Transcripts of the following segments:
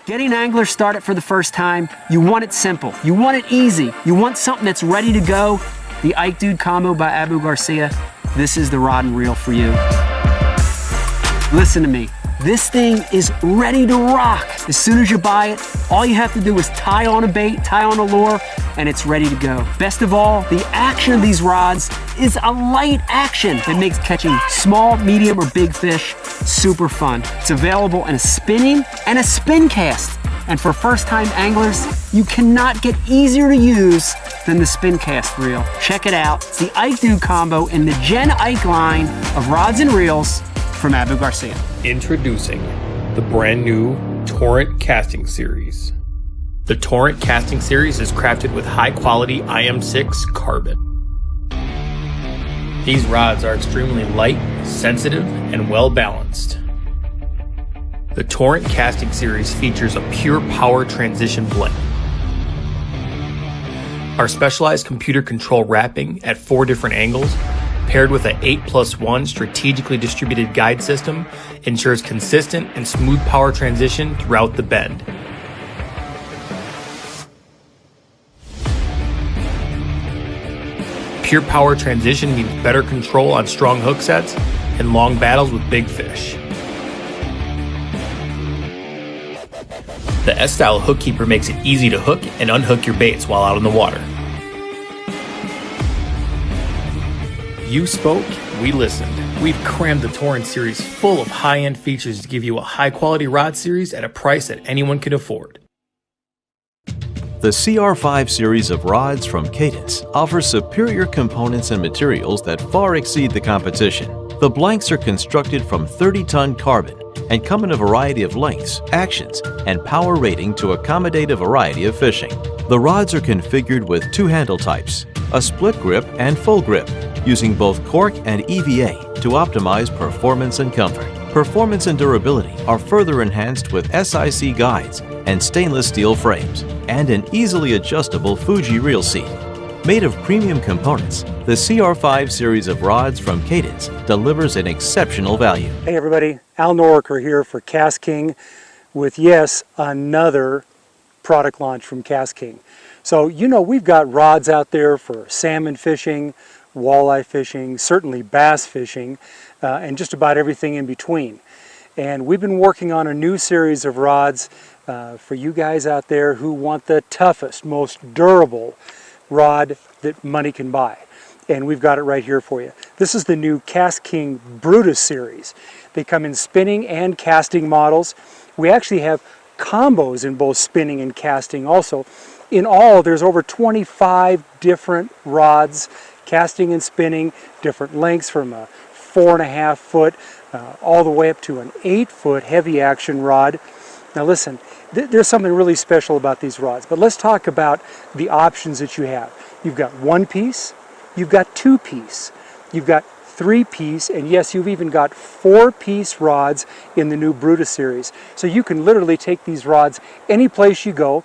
Getting anglers started for the first time, you want it simple, you want it easy, you want something that's ready to go. The Ike Dude combo by Abu Garcia, this is the rod and reel for you. Listen to me, this thing is ready to rock. As soon as you buy it, all you have to do is tie on a bait, tie on a lure, and it's ready to go. Best of all, the action of these rods is a light action that makes catching small, medium, or big fish super fun. It's available in a spinning and a spin cast. And for first-time anglers, you cannot get easier to use than the spin cast reel. Check it out. It's the Ike Dude combo in the Gen Ike line of rods and reels from Abu Garcia. Introducing the brand new Torrent casting series. The Torrent casting series is crafted with high-quality IM6 carbon. These rods are extremely light, sensitive, and well-balanced. The Torrent casting series features a pure power transition blend. Our specialized computer control wrapping at 4 different angles, paired with an 8+1 strategically distributed guide system, ensures consistent and smooth power transition throughout the bend. Pure power transition means better control on strong hook sets and long battles with big fish. The S-style hook keeper makes it easy to hook and unhook your baits while out in the water. You spoke, we listened. We've crammed the Torrent series full of high-end features to give you a high-quality rod series at a price that anyone can afford. The CR5 series of rods from Cadence offers superior components and materials that far exceed the competition. The blanks are constructed from 30-ton carbon and come in a variety of lengths, actions, and power rating to accommodate a variety of fishing. The rods are configured with 2 handle types, a split grip and full grip, using both cork and EVA to optimize performance and comfort. Performance and durability are further enhanced with SIC guides and stainless steel frames, and an easily adjustable Fuji reel seat. Made of premium components, the CR5 series of rods from Cadence delivers an exceptional value. Hey everybody, Al Noriker here for KastKing with, yes, another product launch from KastKing. So, you know, we've got rods out there for salmon fishing, walleye fishing, certainly bass fishing, and just about everything in between. And we've been working on a new series of rods for you guys out there who want the toughest, most durable rod that money can buy. And we've got it right here for you. This is the new KastKing Brutus series. They come in spinning and casting models. We actually have combos in both spinning and casting also. In all, there's over 25 different rods, casting and spinning, different lengths from a 4.5 foot all the way up to an 8 foot heavy action rod. Now listen, there's something really special about these rods, but let's talk about the options that you have. You've got 1 piece, you've got 2 piece, you've got 3 piece, and yes, you've even got 4 piece rods in the new Brutus series. So you can literally take these rods any place you go,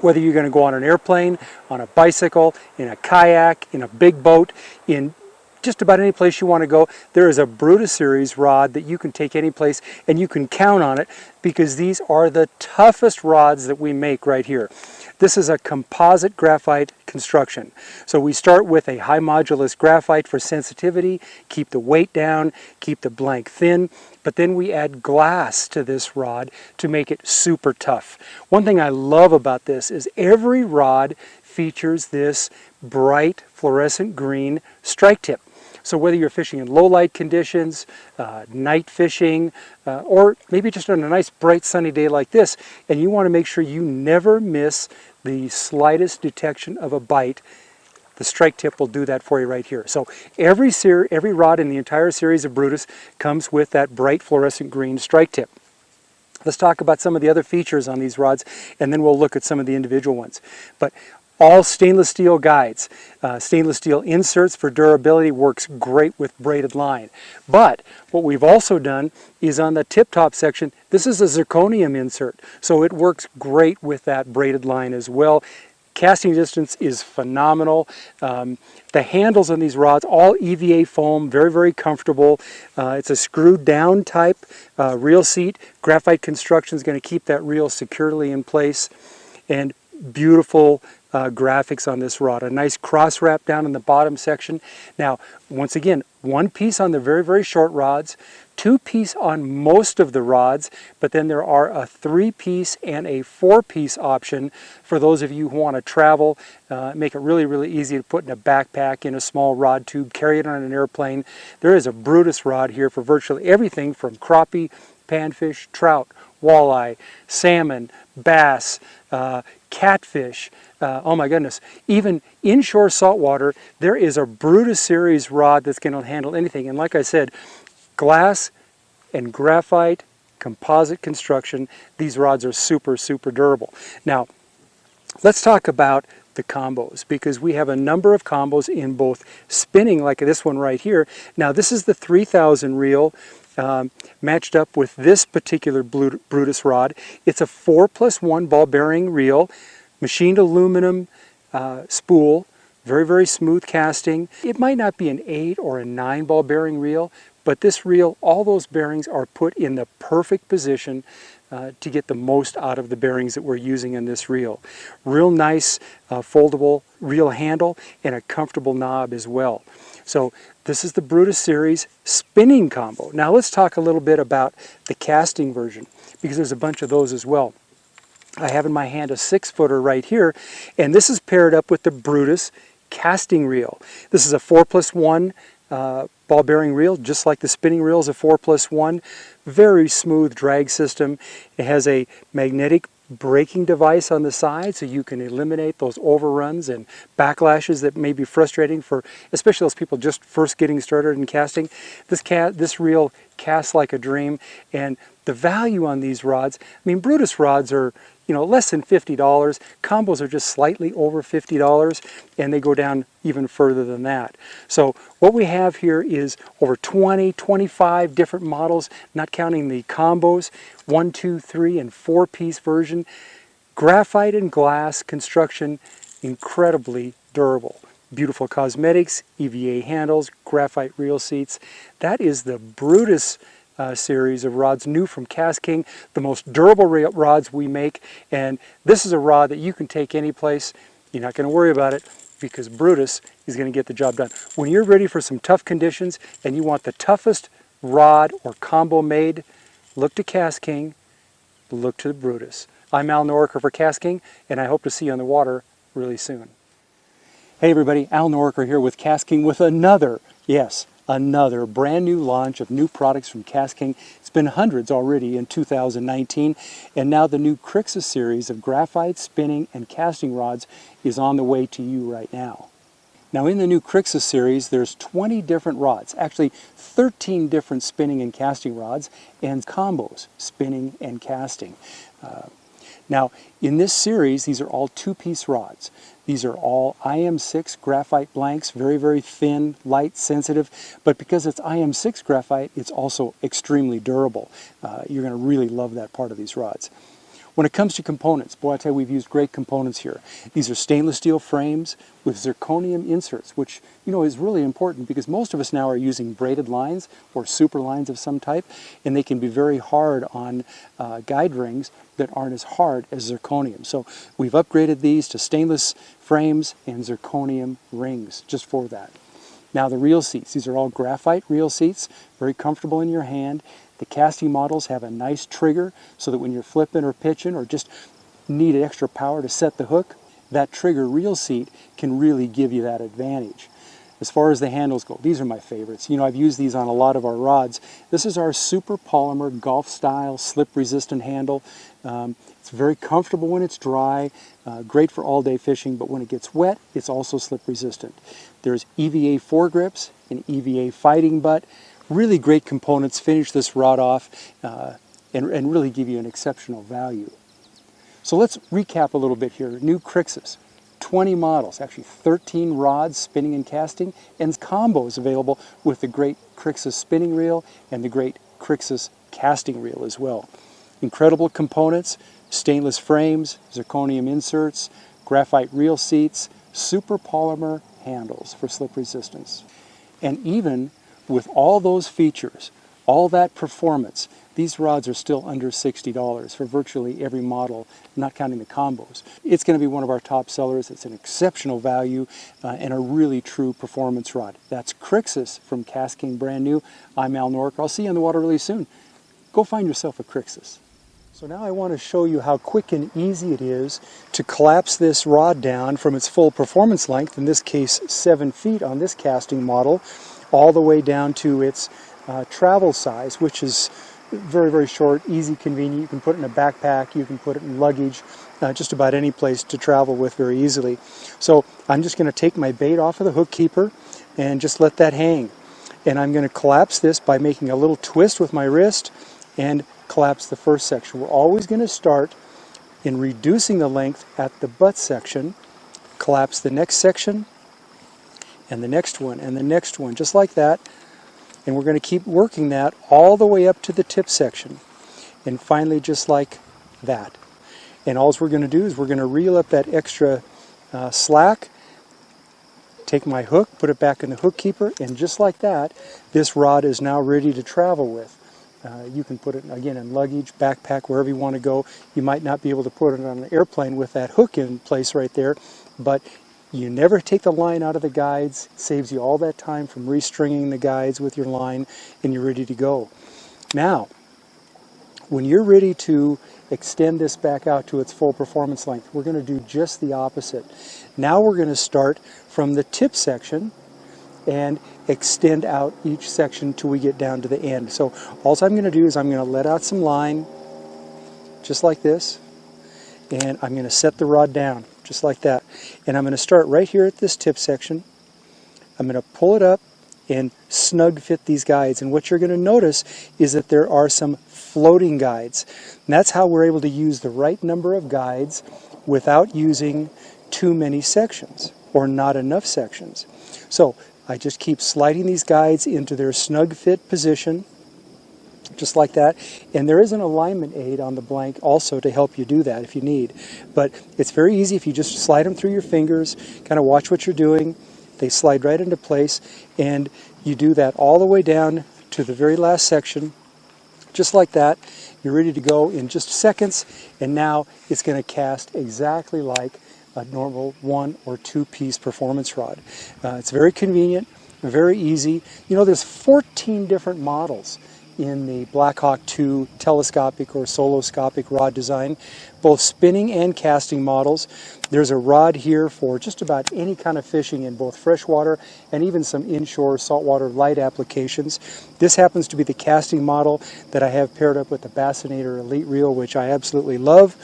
whether you're going to go on an airplane, on a bicycle, in a kayak, in a big boat, in just about any place you want to go. There is a Brutus series rod that you can take any place, and you can count on it because these are the toughest rods that we make right here. This is a composite graphite construction. So we start with a high modulus graphite for sensitivity, keep the weight down, keep the blank thin, but then we add glass to this rod to make it super tough. One thing I love about this is every rod features this bright fluorescent green strike tip. So whether you're fishing in low light conditions, night fishing, or maybe just on a nice bright sunny day like this, and you want to make sure you never miss the slightest detection of a bite, the strike tip will do that for you right here. So every rod in the entire series of Brutus comes with that bright fluorescent green strike tip. Let's talk about some of the other features on these rods, and then we'll look at some of the individual ones. But all stainless steel guides, stainless steel inserts for durability, works great with braided line. But what we've also done is on the tip top section, this is a zirconium insert, so it works great with that braided line as well. Casting distance is phenomenal. The handles on these rods, all EVA foam, very, very comfortable. It's a screwed down type reel seat. Graphite construction is going to keep that reel securely in place. And beautiful graphics on this rod. A nice cross wrap down in the bottom section. Now, once again, one piece on the very, very short rods, two piece on most of the rods, but then there are a 3-piece and a 4-piece option for those of you who want to travel, make it really, really easy to put in a backpack, in a small rod tube, carry it on an airplane. There is a Brutus rod here for virtually everything from crappie, panfish, trout, walleye, salmon, bass, catfish, oh my goodness, even inshore saltwater, there is a Brutus series rod that's going to handle anything. And like I said, glass and graphite composite construction, these rods are super, super durable. Now, let's talk about the combos, because we have a number of combos in both spinning, like this one right here. Now, this is the 3000 reel. Matched up with this particular Brutus rod. It's a 4+1 ball bearing reel, machined aluminum spool, very, very smooth casting. It might not be an 8 or a 9 ball bearing reel, but this reel, all those bearings are put in the perfect position to get the most out of the bearings that we're using in this reel. Real nice foldable reel handle and a comfortable knob as well. So this is the Brutus series spinning combo. Now let's talk a little bit about the casting version, because there's a bunch of those as well. I have in my hand a 6-footer right here, and this is paired up with the Brutus casting reel. This is a 4+1 ball bearing reel, just like the spinning reel is a 4+1. Very smooth drag system. It has a magnetic braking device on the side, so you can eliminate those overruns and backlashes that may be frustrating for especially those people just first getting started in casting. This reel casts like a dream, and the value on these rods, I mean, Brutus rods are, you know, less than $50. Combos are just slightly over $50, and they go down even further than that. So what we have here is over 20, 25 different models, not counting the combos, 1, 2, 3, and 4-piece version. Graphite and glass construction, incredibly durable. Beautiful cosmetics, EVA handles, graphite reel seats. That is the Brutus series of rods, new from KastKing, the most durable rods we make, and this is a rod that you can take any place. You're not going to worry about it, because Brutus is going to get the job done. When you're ready for some tough conditions and you want the toughest rod or combo made, look to KastKing, look to the Brutus. I'm Al Noriker for KastKing, and I hope to see you on the water really soon. Hey everybody, Al Noriker here with KastKing with another, yes, another brand new launch of new products from KastKing. It's been hundreds already in 2019, and now the new Crixus series of graphite, spinning, and casting rods is on the way to you right now. Now in the new Crixus series, there's 20 different rods, actually 13 different spinning and casting rods, and combos, spinning and casting. Now in this series, these are all 2-piece rods. These are all IM6 graphite blanks, very, very thin, light, sensitive, but because it's IM6 graphite, it's also extremely durable. You're going to really love that part of these rods. When it comes to components, boy, I tell you, we've used great components here. These are stainless steel frames with zirconium inserts, which, you know, is really important because most of us now are using braided lines or super lines of some type, and they can be very hard on guide rings that aren't as hard as zirconium. So we've upgraded these to stainless frames and zirconium rings just for that. Now the reel seats, these are all graphite reel seats, very comfortable in your hand. The casting models have a nice trigger so that when you're flipping or pitching or just need extra power to set the hook, that trigger reel seat can really give you that advantage. As far as the handles go, these are my favorites. You know, I've used these on a lot of our rods. This is our super polymer golf style slip resistant handle. It's very comfortable when it's dry, great for all day fishing, but when it gets wet, it's also slip resistant. There's EVA foregrips and EVA fighting butt. Really great components, finish this rod off and really give you an exceptional value. So let's recap a little bit here. New Crixus, 20 models, actually 13 rods, spinning and casting, and combos available with the great Crixus spinning reel and the great Crixus casting reel as well. Incredible components, stainless frames, zirconium inserts, graphite reel seats, super polymer handles for slip resistance. And even with all those features, all that performance, these rods are still under $60 for virtually every model, not counting the combos. It's going to be one of our top sellers. It's an exceptional value and a really true performance rod. That's Crixus from KastKing, brand new. I'm Al Nork. I'll see you in the water really soon. Go find yourself a Crixus. So now I want to show you how quick and easy it is to collapse this rod down from its full performance length, in this case 7 feet on this casting model, all the way down to its travel size, which is very, very short, easy, convenient. You can put it in a backpack, you can put it in luggage, just about any place to travel with very easily. So I'm just going to take my bait off of the hook keeper and just let that hang. And I'm going to collapse this by making a little twist with my wrist and collapse the first section. We're always going to start in reducing the length at the butt section, collapse the next section, and the next one, and the next one, just like that. And we're going to keep working that all the way up to the tip section. And finally, just like that. And all we're going to do is we're going to reel up that extra slack, take my hook, put it back in the hook keeper, and just like that, this rod is now ready to travel with. You can put it, again, in luggage, backpack, wherever you want to go. You might not be able to put it on an airplane with that hook in place right there, but you never take the line out of the guides. It saves you all that time from restringing the guides with your line, and you're ready to go. Now, when you're ready to extend this back out to its full performance length, we're going to do just the opposite. Now we're going to start from the tip section and extend out each section till we get down to the end. So all I'm going to do is I'm going to let out some line, just like this, and I'm going to set the rod down, just like that. And I'm going to start right here at this tip section. I'm going to pull it up and snug fit these guides. And what you're going to notice is that there are some floating guides. And that's how we're able to use the right number of guides without using too many sections or not enough sections. So I just keep sliding these guides into their snug fit position, just like that. And there is an alignment aid on the blank also to help you do that if you need. But it's very easy if you just slide them through your fingers, kind of watch what you're doing. They slide right into place, and you do that all the way down to the very last section, just like that. You're ready to go in just seconds, and now it's going to cast exactly like a normal 1 or 2 piece performance rod. It's very convenient, very easy. You know, there's 14 different models in the Blackhawk 2 telescopic or soloscopic rod design, both spinning and casting models. There's a rod here for just about any kind of fishing in both freshwater and even some inshore saltwater light applications. This happens to be the casting model that I have paired up with the Bassinator Elite Reel, which I absolutely love.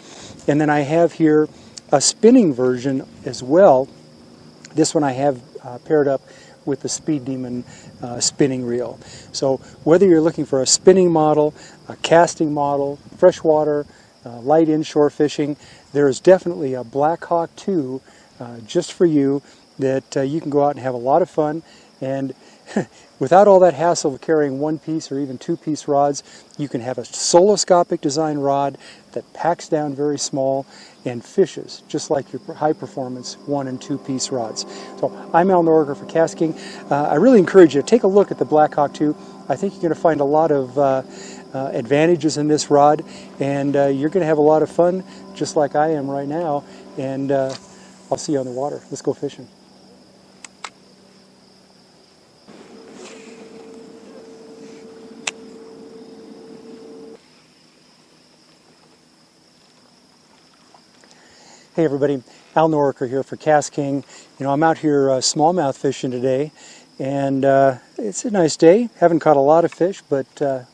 And then I have here a spinning version as well. This one I have paired up with the Speed Demon spinning reel. So whether you're looking for a spinning model, a casting model, freshwater, light inshore fishing, there is definitely a Blackhawk 2 just for you that you can go out and have a lot of fun. And without all that hassle of carrying 1-piece or even 2-piece rods, you can have a soloscopic design rod that packs down very small and fishes just like your high-performance 1- and 2-piece rods. So I'm Al Norger for KastKing. I really encourage you to take a look at the Blackhawk 2. I think you're going to find a lot of advantages in this rod, and you're going to have a lot of fun just like I am right now. And I'll see you on the water. Let's go fishing. Hey everybody, Al Norker here for KastKing. You know, I'm out here smallmouth fishing today, and it's a nice day. Haven't caught a lot of fish, but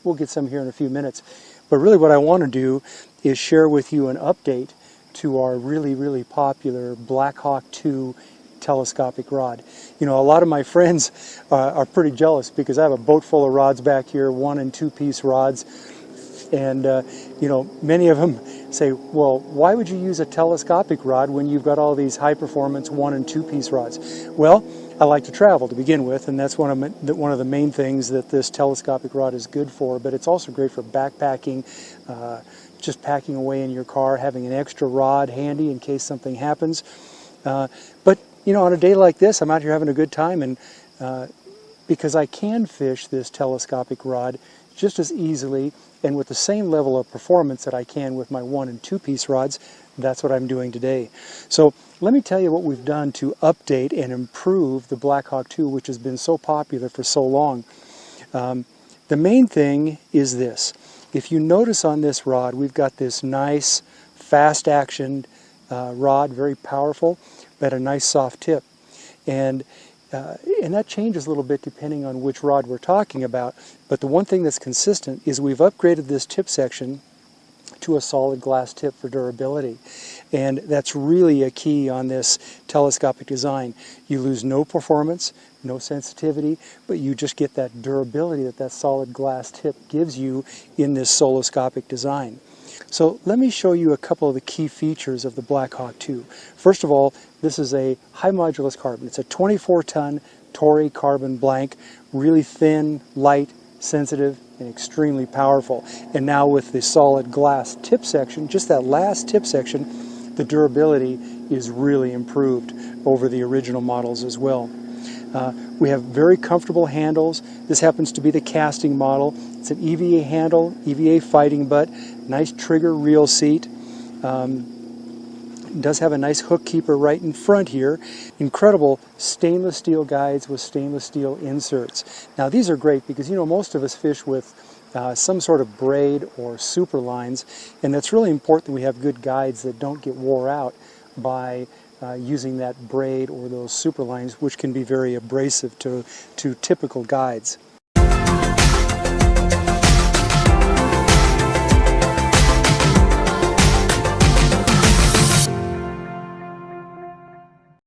we'll get some here in a few minutes. But really what I want to do is share with you an update to our really, really popular Blackhawk 2 telescopic rod. You know, a lot of my friends are pretty jealous because I have a boat full of rods back here, 1- and 2-piece rods. And, you know, many of them say, well, why would you use a telescopic rod when you've got all these high-performance 1- and 2-piece rods? Well, I like to travel to begin with, and that's one of the main things that this telescopic rod is good for, but it's also great for backpacking, just packing away in your car, having an extra rod handy in case something happens. But you know, on a day like this, I'm out here having a good time, and because I can fish this telescopic rod just as easily and with the same level of performance that I can with my 1- and 2-piece rods, that's what I'm doing today. So let me tell you what we've done to update and improve the Blackhawk 2, which has been so popular for so long. The main thing is this. If you notice on this rod, we've got this nice fast action rod, very powerful, but a nice soft tip. And that changes a little bit depending on which rod we're talking about. But the one thing that's consistent is we've upgraded this tip section to a solid glass tip for durability. And that's really a key on this telescopic design. You lose no performance, no sensitivity, but you just get that durability that that solid glass tip gives you in this soloscopic design. So let me show you a couple of the key features of the Blackhawk 2. First of all, this is a high modulus carbon. It's a 24-ton Torrent carbon blank, really thin, light, sensitive, and extremely powerful. And now with the solid glass tip section, just that last tip section, the durability is really improved over the original models as well. We have very comfortable handles. This happens to be the KastKing model. It's an EVA handle, EVA fighting butt, nice trigger reel seat. It does have a nice hook keeper right in front here. Incredible stainless steel guides with stainless steel inserts. Now these are great because, you know, most of us fish with some sort of braid or super lines, and that's really important that we have good guides that don't get wore out by using that braid or those super lines, which can be very abrasive to typical guides.